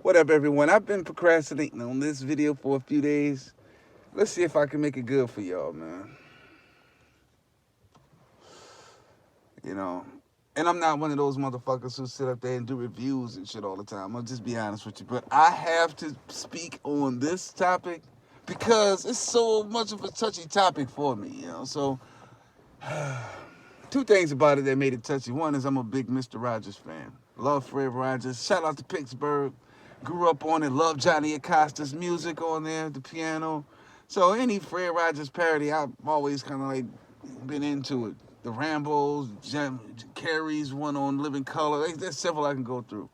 What up, everyone? I've been procrastinating on this video for a few days. Let's see if I can make it good for y'all, man. You know, and I'm not one of those motherfuckers who sit up there and do reviews and shit all the time. I'll just be honest with you. But I have to speak on this topic because it's so much of a touchy topic for me, So, two things about it that made it touchy. One is I'm a big Mr. Rogers fan. Love Fred Rogers. Shout out to Pittsburgh. Grew up on it. Love Johnny Acosta's music on there, the piano. So any Fred Rogers parody, I've always kind of like been into it. The Rambos, Carrie's one on Living Color. There's several I can go through.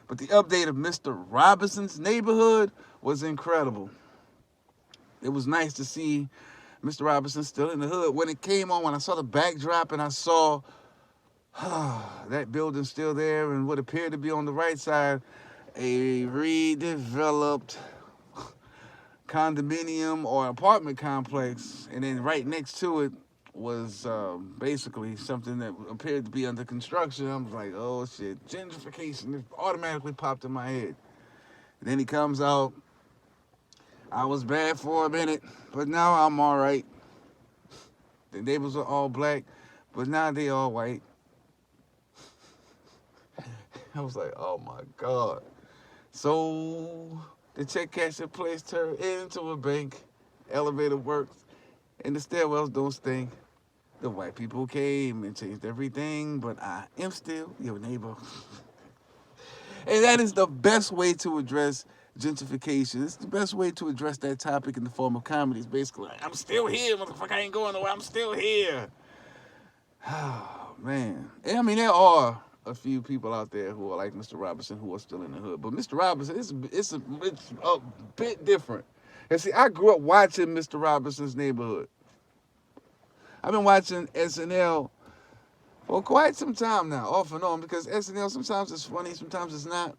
But the update of Mr. Robinson's Neighborhood was incredible. It was nice to see Mr. Robinson still in the hood. When it came on, when I saw the backdrop and I saw that building still there and what appeared to be on the right side, a redeveloped condominium or apartment complex, and then right next to it was basically something that appeared to be under construction. I was like, oh shit, gentrification. It automatically popped in my head. And then he comes out. I was bad for a minute, but now I'm all right. The neighbors are all black, but now they all white. I was like, oh my God. So the check casher place turned into a bank. Elevator works, and the stairwells don't stink. The white people came and changed everything, but I am still your neighbor. And that is the best way to address gentrification. It's the best way to address that topic in the form of comedy. It's basically like, I'm still here, motherfucker. I ain't going nowhere. I'm still here. Oh, man. And I mean, there are a few people out there who are like Mr. Robinson who are still in the hood. But Mr. Robinson, it's a bit different. And see, I grew up watching Mr. Robinson's Neighborhood. I've been watching SNL for quite some time now, off and on, because SNL sometimes it's funny, sometimes it's not.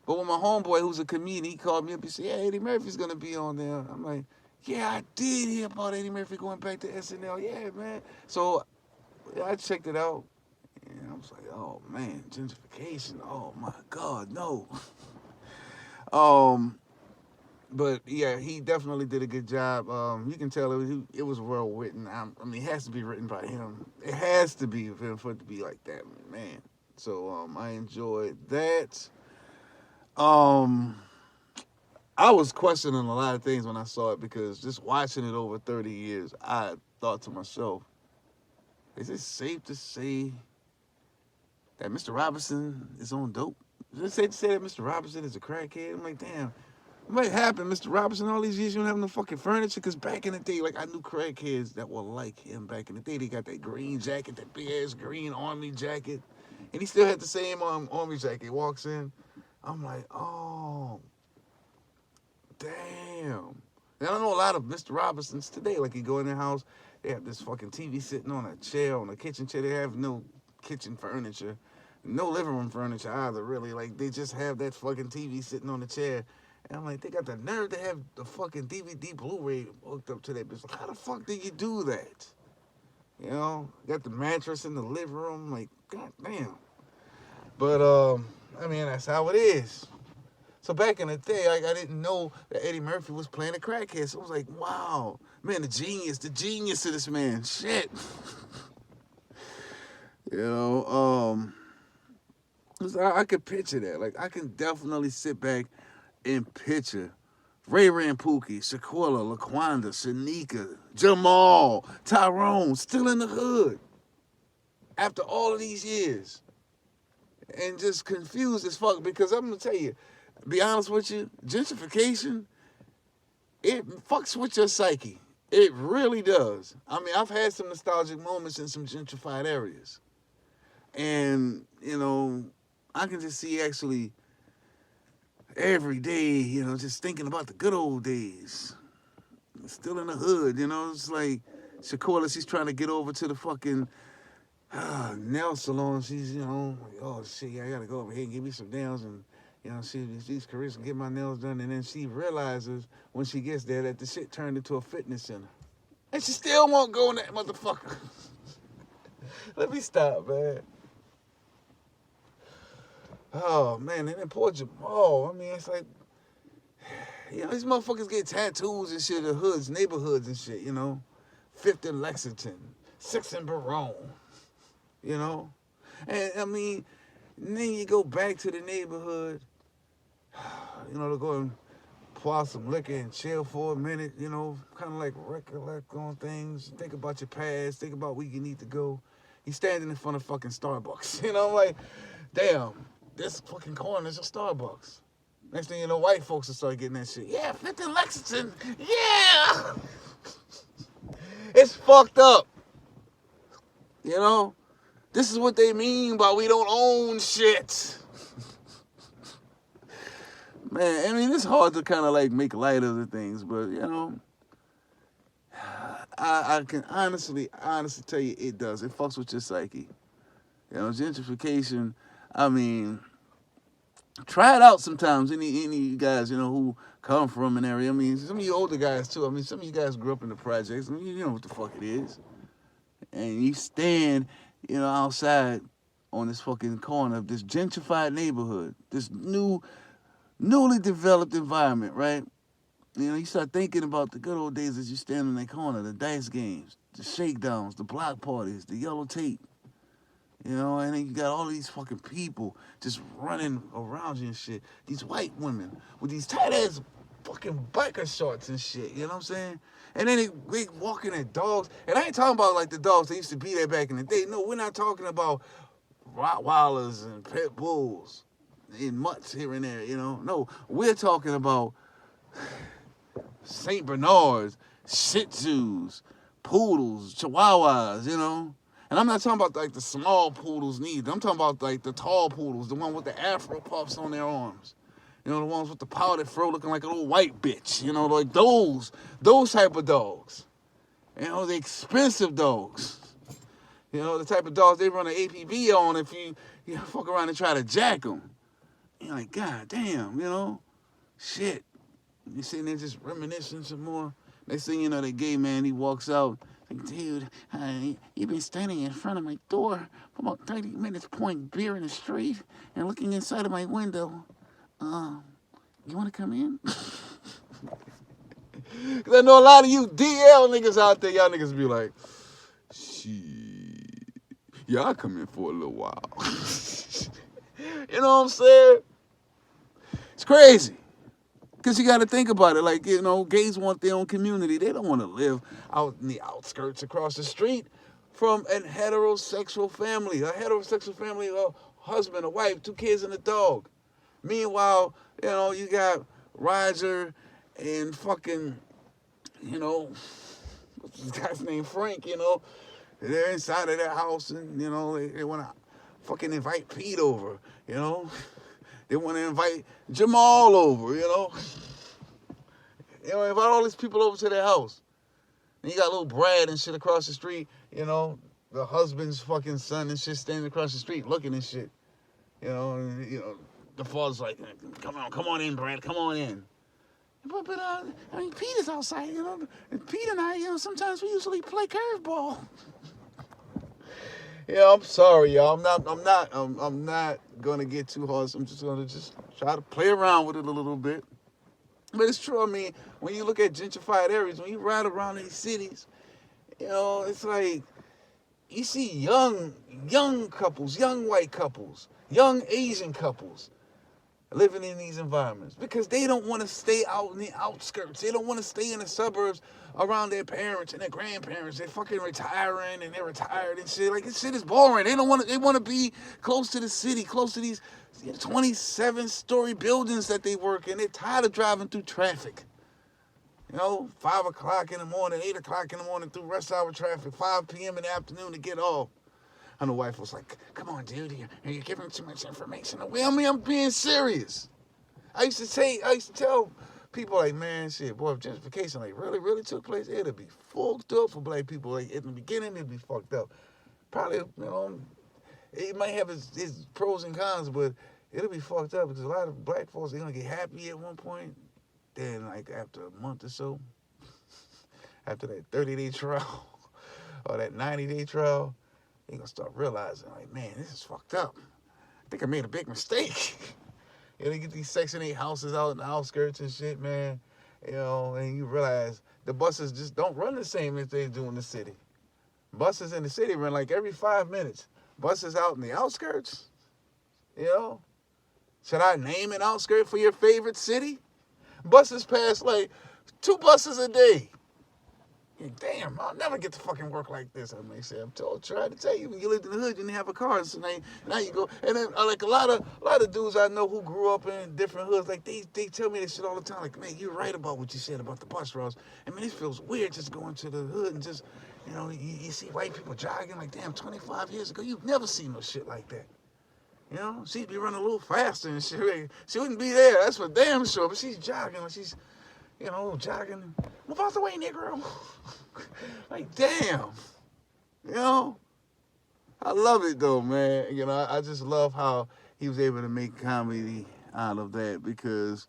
But when my homeboy, who's a comedian, he called me up, he said, yeah, Eddie Murphy's going to be on there. I'm like, yeah, I did hear about Eddie Murphy going back to SNL. Yeah, man. So I checked it out, and I was like, oh, man, gentrification. Oh, my God, no. But yeah, he definitely did a good job. You can tell it was well written. I mean, it has to be written by him. It has to be for it to be like that, man. So I enjoyed that. I was questioning a lot of things when I saw it because just watching it over 30 years, I thought to myself, is it safe to say that Mr. Robinson is on dope? Is it safe to say that Mr. Robinson is a crackhead? I'm like, damn. What happened, Mr. Robinson? All these years you don't have no fucking furniture? Because back in the day, like, I knew crackheads that were like him back in the day. They got that green jacket, that big-ass green army jacket. And he still had the same army jacket. He walks in. I'm like, oh, damn. And I know a lot of Mr. Robinsons today. Like, you go in their house, they have this fucking TV sitting on a chair, on a kitchen chair. They have no kitchen furniture. No living room furniture either, really. Like, they just have that fucking TV sitting on the chair. And I'm like, they got the nerve to have the fucking DVD Blu-ray hooked up to that bitch. Like, how the fuck did you do that? You know, got the mattress in the living room. Like, god damn. But, I mean, that's how it is. So back in the day, I didn't know that Eddie Murphy was playing a crackhead. So I was like, wow. Man, the genius of this man. Shit. You know, I could picture that. Like, I can definitely sit back and picture Ray and Pookie, Shaquilla, Laquanda, Shanika, Jamal, Tyrone still in the hood after all of these years. And just confused as fuck because I'm going to tell you, be honest with you, gentrification, it fucks with your psyche. It really does. I mean, I've had some nostalgic moments in some gentrified areas. And, you know, I can just see actually every day, you know, just thinking about the good old days. Still in the hood, you know. It's like Shaquilla, she's trying to get over to the fucking nail salon. She's, you know, like, oh shit, I gotta go over here and give me some nails and, you know, she's Carissa and get my nails done. And then she realizes when she gets there that the shit turned into a fitness center. And she still won't go in that motherfucker. Let me stop, man. Oh man, and then poor Jamal. I mean, it's like, these motherfuckers get tattoos and shit in hoods, neighborhoods and shit. Fifth in Lexington, Sixth in Barone. You know, and I mean, and then you go back to the neighborhood. To go and pour out some liquor and chill for a minute. Kind of like recollect on things. Think about your past. Think about where you need to go. He's standing in front of fucking Starbucks. I'm like, damn, this fucking corner is a Starbucks. Next thing you know, white folks will start getting that shit. Yeah, Fifth and Lexington. Yeah. It's fucked up. This is what they mean by we don't own shit. Man, I mean, it's hard to kind of like make light of the things, but I can honestly tell you it does. It fucks with your psyche. Gentrification, I mean, try it out sometimes. Any guys, who come from an area. I mean, some of you older guys too. I mean, some of you guys grew up in the projects. I mean, you know what the fuck it is. And you stand, outside on this fucking corner of this gentrified neighborhood, this newly developed environment, right? You start thinking about the good old days as you stand in that corner, the dice games, the shakedowns, the block parties, the yellow tape. And then you got all these fucking people just running around you and shit. These white women with these tight ass fucking biker shorts and shit. You know what I'm saying? And then they walking their dogs. And I ain't talking about like the dogs that used to be there back in the day. No, we're not talking about Rottweilers and pit bulls and mutts here and there. No, we're talking about Saint Bernards, Shih Tzus, poodles, Chihuahuas. And I'm not talking about like the small poodles neither. I'm talking about like the tall poodles, the one with the afro puffs on their arms. The ones with the powdered fro looking like a little white bitch. Like those type of dogs. The expensive dogs. The type of dogs they run an APB on if you fuck around and try to jack them. You're like, God damn, shit. You're sitting there just reminiscing some more. Next thing you know, the gay man, he walks out. Like, dude, you've been standing in front of my door for about 30 minutes pouring beer in the street and looking inside of my window. You want to come in? Because I know a lot of you DL niggas out there, y'all niggas be like, shit, yeah, I'll come in for a little while. You know what I'm saying? It's crazy. Because you got to think about it. Like, gays want their own community. They don't want to live out in the outskirts across the street from a heterosexual family. A heterosexual family, a husband, a wife, 2 kids, and a dog. Meanwhile, you got Roger and fucking, what's this guy's name? Frank, they're inside of their house and, they want to fucking invite Pete over, They want to invite Jamal over, invite all these people over to their house. And you got little Brad and shit across the street, the husband's fucking son and shit standing across the street looking and shit. The father's like, come on in, Brad, come on in. But I mean, Pete is outside, and Pete and I, sometimes we usually play curveball. Yeah, I'm sorry, y'all. I'm not gonna get too hard. I'm just gonna try to play around with it a little bit. But it's true. I mean, when you look at gentrified areas, when you ride around these cities, it's like you see young couples, young white couples, young Asian couples living in these environments because they don't want to stay out in the outskirts. They don't want to stay in the suburbs around their parents and their grandparents. They're fucking retiring and they're retired and shit. Like, this shit is boring. They want to be close to the city, close to these 27-story buildings that they work in. They're tired of driving through traffic. 5 o'clock in the morning, 8 o'clock in the morning through rush hour traffic, 5 p.m. in the afternoon to get off. And the wife was like, come on, dude, you're giving too much information away. I mean, I'm being serious. I used to tell people, like, man, shit, boy, if gentrification, like, really took place, it'd be fucked up for black people. Like, in the beginning, it'd be fucked up. Probably, it might have its pros and cons, but it'll be fucked up because a lot of black folks, they're going to get happy at one point. Then, like, after a month or so, after that 30-day trial or that 90-day trial, they're going to start realizing, like, man, this is fucked up. I think I made a big mistake. And they get these Section 8 houses out in the outskirts and shit, man. And you realize the buses just don't run the same as they do in the city. Buses in the city run like every 5 minutes. Buses out in the outskirts, you know? Should I name an outskirt for your favorite city? Buses pass like 2 buses a day. Damn, I'll never get to fucking work like this. I may say, trying to tell you, when you lived in the hood, you didn't have a car. So now you go, and then like a lot of dudes I know who grew up in different hoods, like they tell me this shit all the time. Like, man, you're right about what you said about the bus routes. I mean, it feels weird just going to the hood and just, you see white people jogging. Like, damn, 25 years ago, you've never seen no shit like that. She'd be running a little faster and shit. She wouldn't be there. That's for damn sure. But she's jogging. She's jogging. Move out the way, Negro. Like, damn. I love it, though, man. I just love how he was able to make comedy out of that because,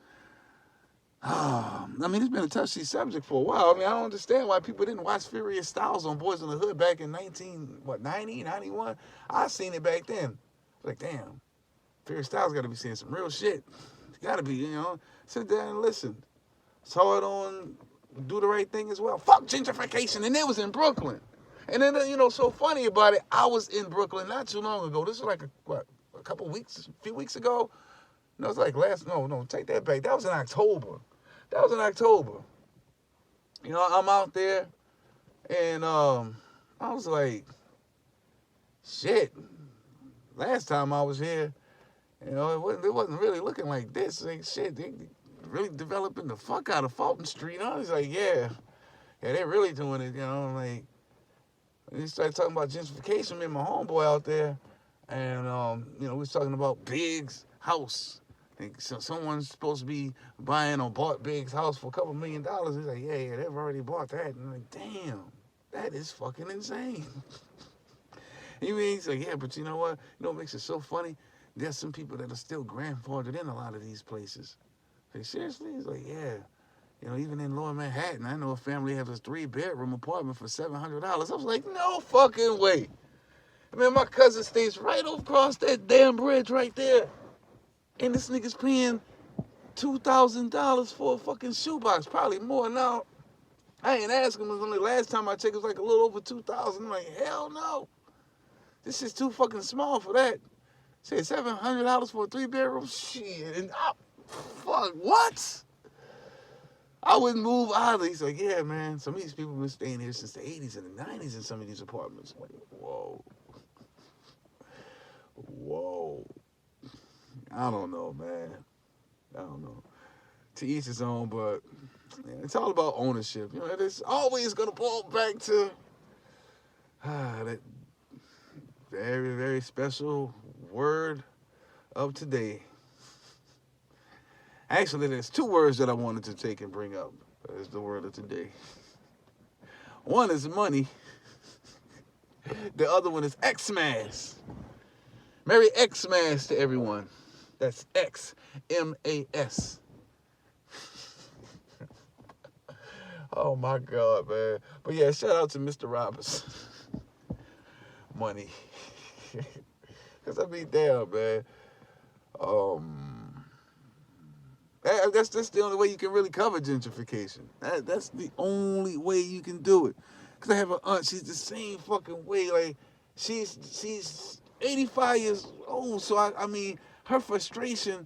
it's been a touchy subject for a while. I don't understand why people didn't watch Furious Styles on Boys in the Hood back in 90, 91. I seen it back then. Like, damn, Furious Styles got to be saying some real shit. Got to be, sit there and listen. Saw it on Do the Right Thing as well. Fuck gentrification. And it was in Brooklyn. And then, so funny about it, I was in Brooklyn not too long ago. This was like, a few weeks ago? No, it was like no, take that back. That was in October. I'm out there, and I was like, shit. Last time I was here, it wasn't really looking like this. Like, shit, they really developing the fuck out of Fulton Street. I was like, yeah, they're really doing it. Like, we started talking about gentrification. Me and my homeboy out there, and we was talking about Big's house. So someone's supposed to be buying or bought Big's house for a couple $1 million. He's like, yeah, they've already bought that. And I'm like, damn, that is fucking insane. He's like, yeah, but you know what? What makes it so funny? There's some people that are still grandfathered in a lot of these places. Like, seriously? He's like, yeah. Even in Lower Manhattan, I know a family has a 3-bedroom apartment for $700. I was like, no fucking way. My cousin stays right across that damn bridge right there. And this nigga's paying $2,000 for a fucking shoebox. Probably more now. I ain't asking him. Only last time I checked, it was like a little over $2,000. I'm like, hell no. This is too fucking small for that. Say $700 for a 3-bedroom? Shit. And fuck, what? I wouldn't move either. He's like, yeah, man. Some of these people have been staying here since the 80s and the 90s in some of these apartments. I'm like, whoa. I don't know, man. I don't know. To each his own, but it's all about ownership. It's always going to boil back to that very, very special word of today. Actually, there's 2 words that I wanted to take and bring up as the word of today. One is money. The other one is Xmas. Merry Xmas to everyone. That's Xmas. Oh my God, man. But yeah, shout out to Mr. Roberts. Money. Because damn, man. That's the only way you can really cover gentrification. That's the only way you can do it. Because I have an aunt, she's the same fucking way. Like, she's 85 years old, so her frustration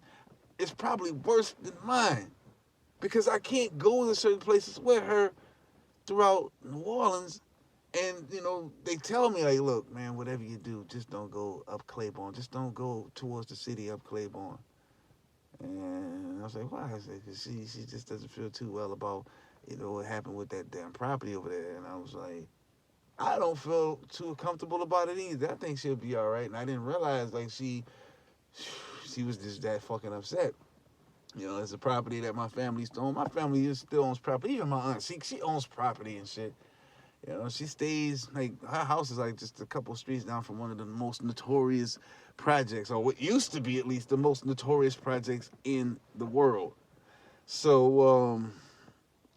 is probably worse than mine. Because I can't go to certain places with her throughout New Orleans. And, they tell me, like, look, man, whatever you do, just don't go up Claiborne. Just don't go towards the city up Claiborne. And I was like, why? I said, because she just doesn't feel too well about, what happened with that damn property over there. And I was like, I don't feel too comfortable about it either. I think she'll be all right. And I didn't realize, like, she was just that fucking upset. It's a property that my family used to own. My family still owns property. Even my aunt, she owns property and shit. She stays, like, her house is like just a couple streets down from one of the most notorious projects, or what used to be at least the most notorious projects in the world. So,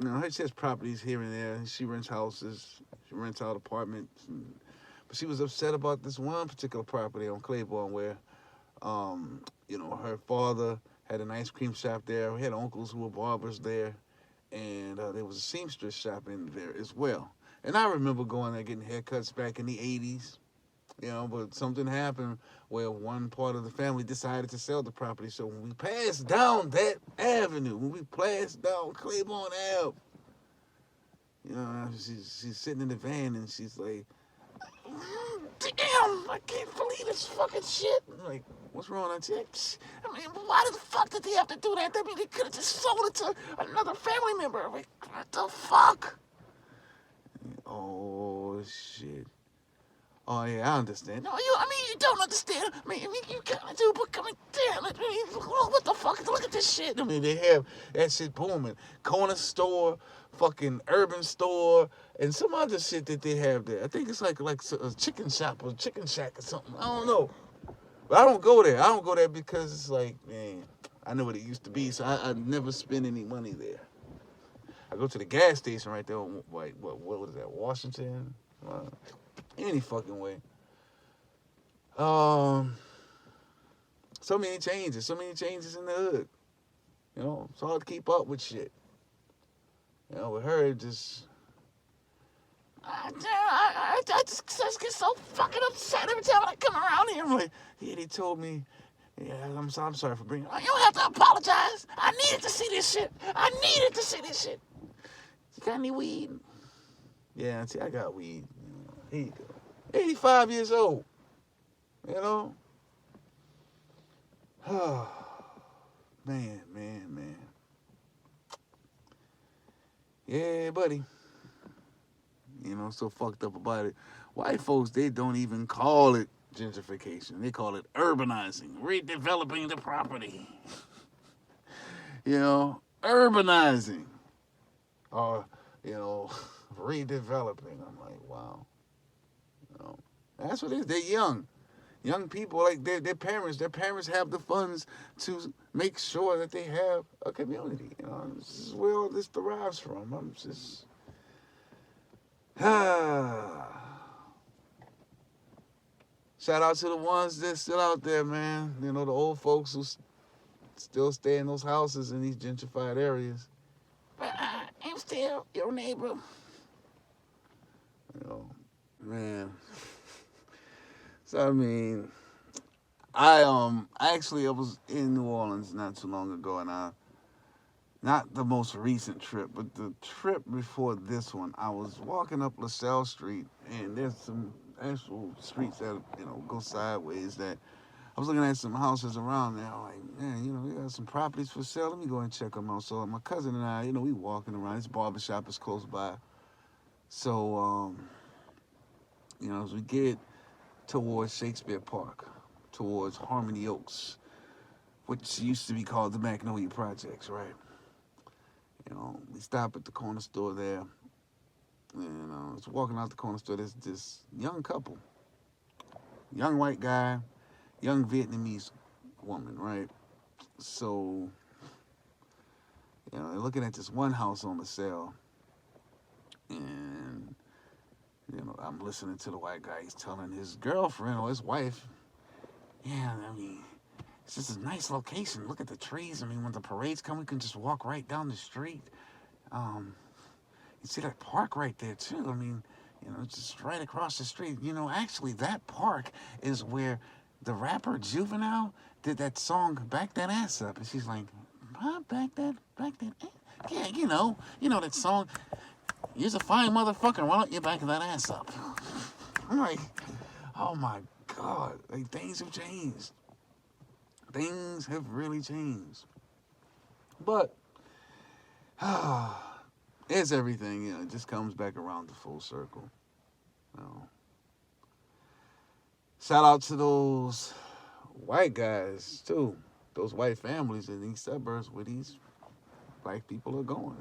she has properties here and there. She rents houses. She rents out apartments. But she was upset about this one particular property on Claiborne where Her father had an ice cream shop there. We had uncles who were barbers there, and there was a seamstress shop in there as well. And I remember going there getting haircuts back in the '80s. But something happened where one part of the family decided to sell the property. So when we passed down that avenue, when we passed down Claiborne Ave, she's sitting in the van and she's like, damn, I can't believe this fucking shit. I'm like, what's wrong, Auntie? I mean, why the fuck did they have to do that? I mean, they could have just sold it to another family member. I'm like, what the fuck? Oh, shit. Oh, yeah, I understand. No, you don't understand. I mean, you kind of do, but come damn it. I mean, what the fuck? Look at this shit. I mean, they have that shit booming. Corner store, fucking urban store, and some other shit that they have there. I think it's like a chicken shop or chicken shack or something. I don't know. But I don't go there. I don't go there because it's like, man, I know what it used to be, so I never spend any money there. I go to the gas station right there, like, what was that, Washington? Any fucking way. So many changes in the hood. It's hard to keep up with shit. With her, it just... I just get so fucking upset every time I come around here. I'm like, yeah, they told me, yeah, I'm sorry for bringing... You don't have to apologize. I needed to see this shit. You got any weed? Yeah, Auntie, I got weed. Here you go. 85 years old. Man. Yeah, buddy. So fucked up about it. White folks, they don't even call it gentrification. They call it urbanizing, redeveloping the property. Urbanizing. Or, redeveloping. I'm like, wow. That's what it is. They're young. Young people, like their parents. Their parents have the funds to make sure that they have a community. This is where all this derives from. I'm just... Shout out to the ones that's still out there, man. The old folks who still stay in those houses in these gentrified areas. But I'm still your neighbor. Man. So I mean, I was in New Orleans not too long ago, and not the most recent trip, but the trip before this one, I was walking up LaSalle Street, and there's some actual streets that go sideways. That I was looking at some houses around there. I'm like, man, we got some properties for sale. Let me go and check them out. So my cousin and I, we walking around. This barbershop is close by. So as we get towards Shakespeare Park, towards Harmony Oaks, which used to be called the Magnolia Projects, right? We stop at the corner store there, and I was walking out the corner store. There's this young couple, young white guy, young Vietnamese woman, right? So, they're looking at this one house on the sale, and I'm listening to the white guy. He's telling his girlfriend or his wife, yeah, I mean, it's just a nice location. Look at the trees. I mean, when the parades come, we can just walk right down the street. You see that park right there, too. I mean, it's just right across the street. Actually, that park is where the rapper Juvenile did that song, Back That Ass Up. And she's like, huh? Back that ass? Yeah, you know that song. You're a fine motherfucker. Why don't you back that ass up? I'm like, oh my God. Like, things have changed. Things have really changed. But, it's everything, it just comes back around to full circle. Shout out to those white guys, too. Those white families in these suburbs where these black people are going.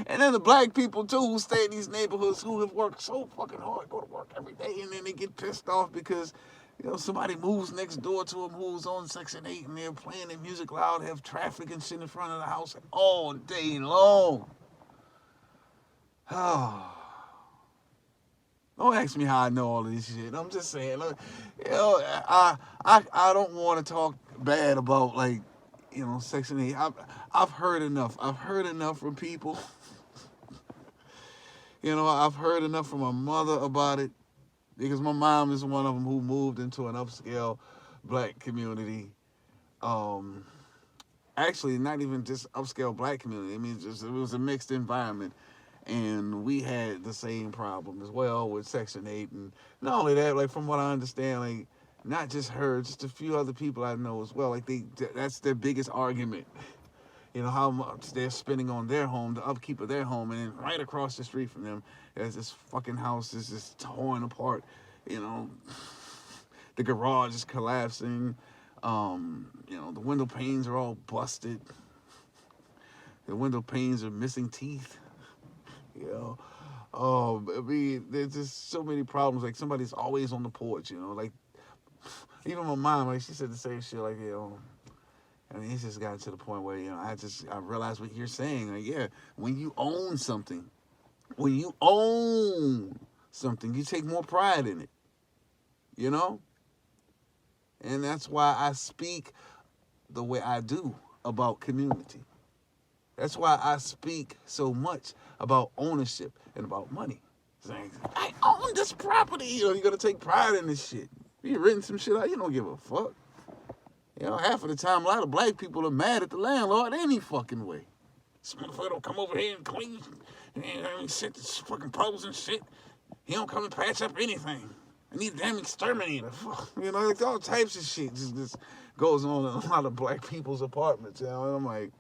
And then the black people, too, who stay in these neighborhoods, who have worked so fucking hard, go to work every day, and then they get pissed off because, somebody moves next door to them who's on Section 8, and they're playing their music loud, have traffic and shit in front of the house all day long. Oh. Don't ask me how I know all of this shit. I'm just saying, look, I don't want to talk bad about like, Section 8. I've heard enough. I've heard enough from people. I've heard enough from my mother about it because my mom is one of them who moved into an upscale black community. Um, Actually, not even just upscale black community. I mean, it was a mixed environment. And we had the same problem as well with Section 8. And not only that, like from what I understand, like not just her, just a few other people I know as well. Like that's their biggest argument. How much they're spending on their home, the upkeep of their home, and then right across the street from them, there's this fucking house that's just torn apart. The garage is collapsing. The window panes are all busted. The window panes are missing teeth. I mean, there's just so many problems. Like somebody's always on the porch. Like even my mom, like she said the same shit. Like I mean, it's just gotten to the point where I realize what you're saying. Like when you own something, you take more pride in it. And that's why I speak the way I do about community. That's why I speak so much about ownership and about money. Saying, I own this property. You're going to take pride in this shit. You renting some shit out, you don't give a fuck. Half of the time, a lot of black people are mad at the landlord any fucking way. This motherfucker don't come over here and clean and set this fucking poles and shit. He don't come and patch up anything. I need a damn exterminator. Like all types of shit just goes on in a lot of black people's apartments. And I'm like,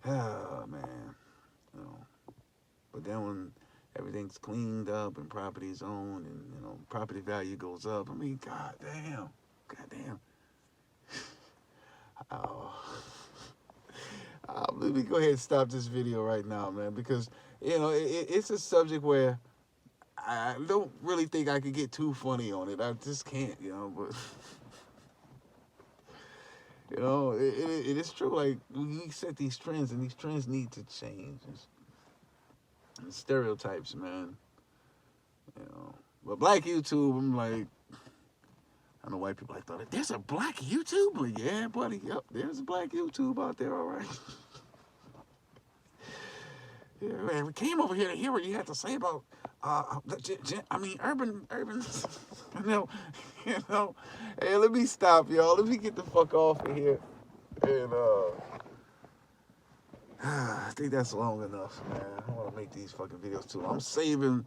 oh, man. But then when everything's cleaned up and property's owned and, property value goes up, I mean, goddamn. Oh. Let me go ahead and stop this video right now, man, because, it's a subject where I don't really think I could get too funny on it. I just can't, but... it is true. Like, we set these trends, and these trends need to change. And stereotypes, man. But black YouTube, I'm like, I know white people like, there's a black YouTube? Like, yeah, buddy, yep, there's a black YouTube out there, all right. Yeah, man, we came over here to hear what you had to say about, urban, Hey, let me stop, y'all. Let me get the fuck off of here. And, I think that's long enough, man. I don't want to make these fucking videos too long. I'm saving.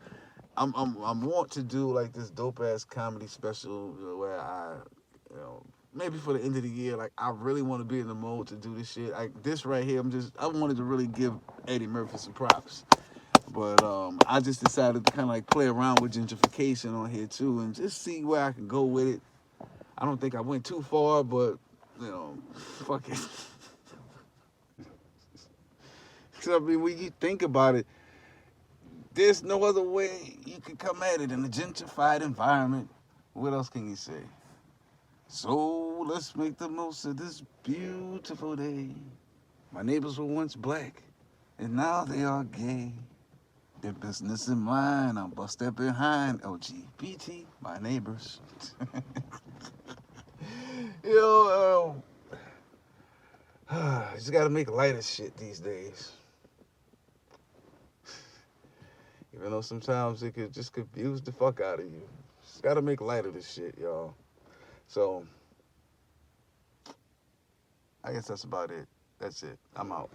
I want to do like this dope ass comedy special where I, maybe for the end of the year, like I really want to be in the mode to do this shit. Like this right here, I wanted to really give Eddie Murphy some props. But I just decided to kind of like play around with gentrification on here too and just see where I can go with it. I don't think I went too far, but fuck it. I mean, when you think about it, there's no other way you can come at it in a gentrified environment. What else can you say? So let's make the most of this beautiful day. My neighbors were once black, and now they are gay. Their business in mine, I'm bust that behind. LGBT, my neighbors. Just gotta make light of shit these days. Even though sometimes it could just confuse the fuck out of you. Just gotta make light of this shit, y'all. So, I guess that's about it. That's it. I'm out.